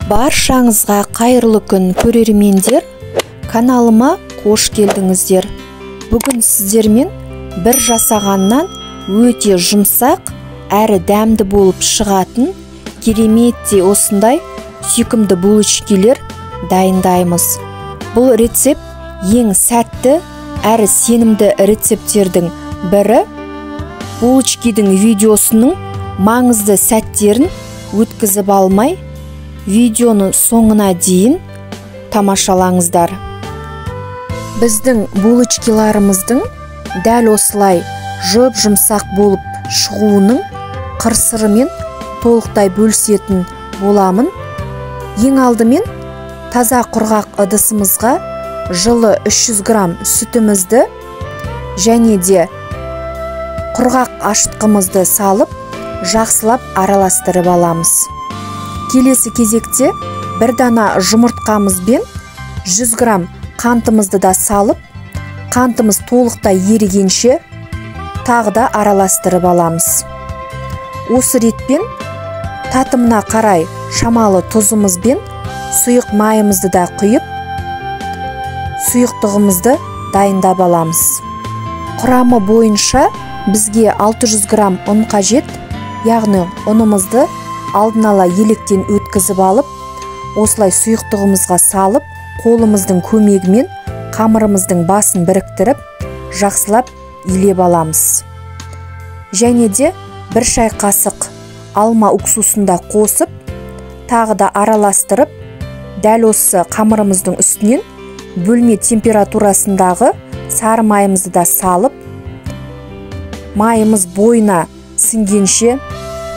Баршаңызға қайырлы күн көрермендер, каналыма қош келдіңіздер. Бүгін сіздермен бір жасағаннан өте жұмсақ әрі дәмді болып шығатын кереметте осындай сүйкімді булочкилер дайындаймыз. Бұл рецепт ең сәтті әрі сенімді рецепттердің бірі. Булочкидің видеосының маңызды сәттерін өткізіп алмай, видеоны соңына дейін тамашалаңыздар. Біздің булочкиларымыздың дәл осылай жұп-жұмсақ болып шығуының қыр-сырымен толықтай бөлісетін боламын. Ең алдымен таза құрғақ ыдысымызға жылы 300 грамм сүтімізді және де құрғақ ашытқымызды салып, жақсылап араластырып аламыз. Келесі кезекте бір дана жұмыртқамызбен 100 грамм қантымызды да салып, қантымыз толықтай ерігенше тағы да араластырып аламыз. Осы ретпен татымына қарай шамалы тұзымызбен сұйық майымызды да құйып, сұйықтығымызды дайындап аламыз. Құрамы бойынша бізге 600 грамм ұн қажет, яғни ұнымызды алдын ала електен өткізіп алып, осылай сұйықтығымызға салып, қолымыздың көмегімен қамырымыздың басын біріктіріп, жақсылап илеп аламыз. Және де бір шай қасық алма уксусында қосып, тағы да араластырып, дәл осы қамырымыздың үстінен бөлме температурасындағы сары майымызды да салып, майымыз бойына сіңгенше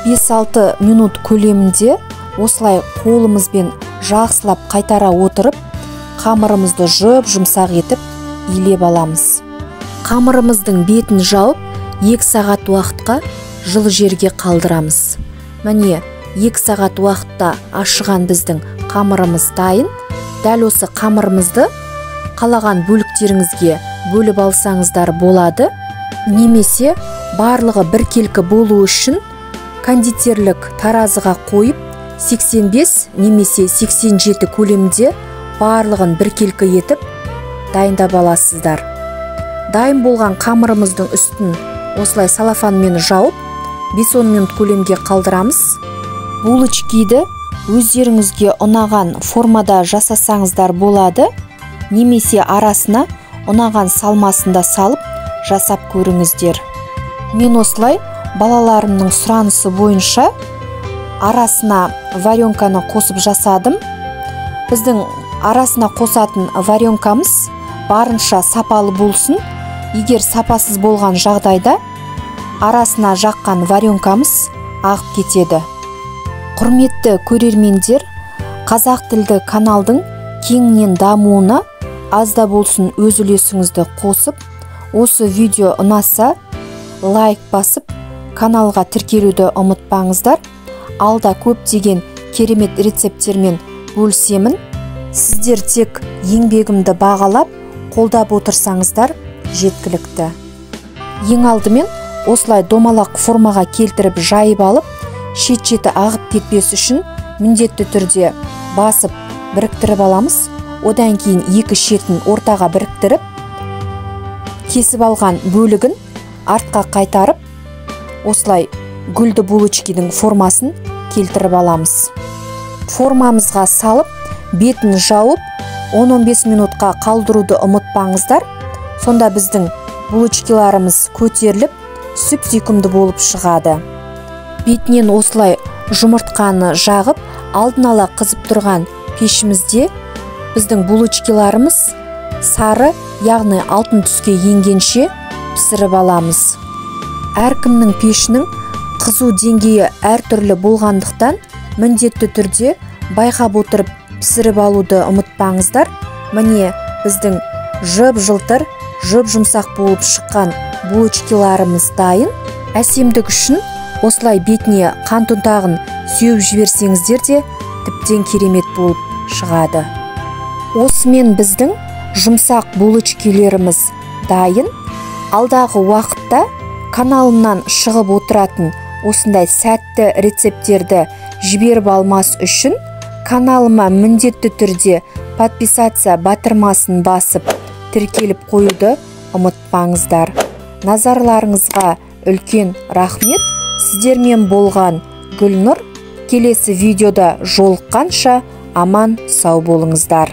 5-6 минут көлемінде осылай қолымызбен жақсылап қайтара отырып, қамырымызды жұп-жұмсақ етіп илеп аламыз. Қамырымыздың бетін жауып, 2 сағат уақытқа жылы жерге қалдырамыз. Міне, 2 сағат уақытта ашыған біздің қамырымыз дайын. Дәл осы қамырымызды қалаған бөліктеріңізге бөліп алсаңыздар болады. Немесе барлығы біркелкі болу үшін кондитерлік таразыға қойып 85 немесе 87 көлемінде барлығын біркелкі етіп дайындап аласыздар. Дайын болған қамырымыздың үстін осылай салафанмен жауып 5-10 минут көлемге қалдырамыз. Булочкиді өздеріңізге ұнаған формада жасасаңыздар болады, немесе арасына ұнаған салмасында салып жасап көріңіздер. Мен осылай балаларымның сұранысы бойынша арасына варенканы қосып жасадым. Біздің арасына қосатын варенкамыз барынша сапалы болсын. Егер сапасыз болған жағдайда арасына жаққан варенкамыз ағып кетеді. Құрметті көрермендер, қазақ тілді каналдың кеңінен дамуына азда болсын өз үлесіңізді қосып, осы видео ұнаса лайк басып, каналға тіркелуді ұмытпаңыздар. Алда көптеген керемет рецепттермен бөлісемін. Сіздер тек еңбегімді бағалап, қолдап отырсаңыздар жеткілікті. Ең алдымен осылай домалақ формаға келтіріп жайып алып, шет-шеті ағып кетпес үшін міндетті түрде басып біріктіріп аламыз. Одан кейін екі шетін ортаға біріктіріп, кесіп алған бөлігін артқа қайтарып, осылай гүлді булочкидің формасын келтіріп аламыз. Формамызға салып, бетін жауып, 10-15 минутқа қалдыруды ұмытпаңыздар. Сонда біздің булочкиларымыз көтеріліп, сүп-сүйкімді болып шығады. Бетінен осылай жұмыртқаны жағып, алдын ала қызып тұрған пешімізде біздің булочкиларымыз сары, яғни алтын түске енгенше пісіріп аламыз. Әркімнің пешінің қызу деңгейі әртүрлі болғандықтан міндетті түрде байқап отырып пісіріп алуды ұмытпаңыздар. Міне біздің жып-жылтыр, жұп-жұмсақ болып шыққан булочкиларымыз дайын. Әсемдік үшін осылай бетіне қант ұнтағын сеуіп жіберсеңіздер де тіптен керемет болып шығады. Осымен біздің жұмсақ булочкилеріміз дайын. Алдағы уақытта каналымнан шығып отыратын осындай сәтті рецепттерді жіберіп алмас үшін каналыма міндетті түрде подписация батырмасын басып тіркеліп қоюды ұмытпаңыздар. Назарларыңызға үлкен рахмет. Сіздермен болған Гүлнұр. Келесі видеода жолыққанша аман сау болыңыздар.